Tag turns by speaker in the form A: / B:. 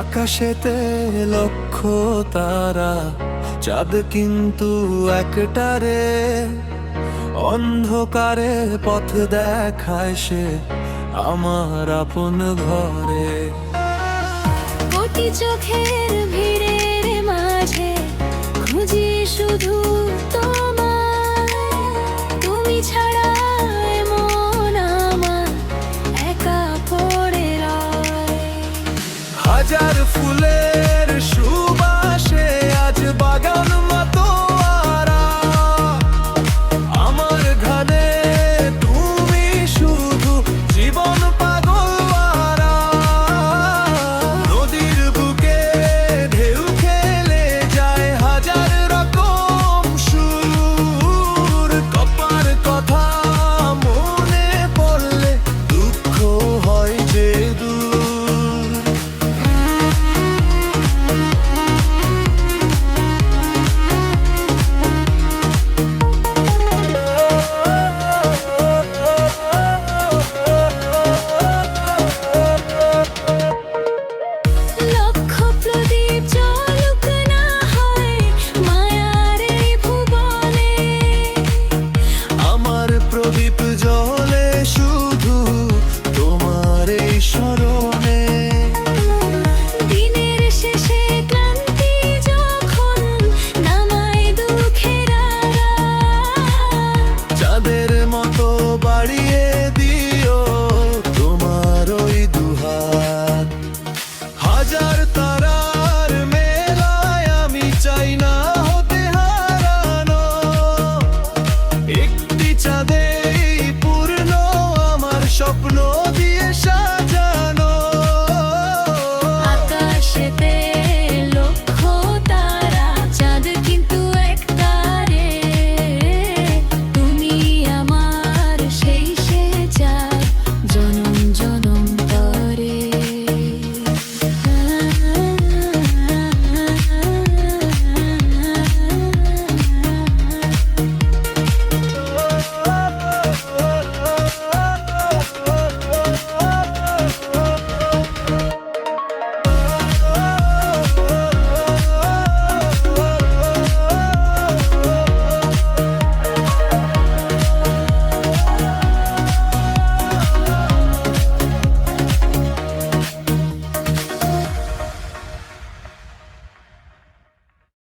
A: আকাশেতে লক্ষ তারা, চাঁদ কিন্তু একটারে। অন্ধকারে পথ দেখায় সে আমার আপন ঘরে।
B: কোটি চোখের ভিড়ের মাঝে খুঁজি শুধু তোমায়। তুমি ছাড়া এমন আমার একা পড়ে রয়।
A: হাজার ফুলের সুবাসে আজ বাগান মাতোয়ারা। আমার ঘানে তুমি শুধু জীবন পাগলওয়ারা। নদীর বুকে ঢেউ খেলে যায় হাজার রকম সুর। কপার কথা মনে পড়লে দুঃখ হয় যে দূর।
B: লক্ষ প্রদীপ জ্বলুক না হয় মায়ার এই ভুবনে।
A: আমার প্রদীপ জ্বলে শুধু তোমার এই স্মরণে।
B: দিনের শেষে ক্লান্তি যখন নামায় দুঃখের রাত।
A: চাঁদের মতো বাড়িয়ে দিও তোমার ওই দুহাত। হাজার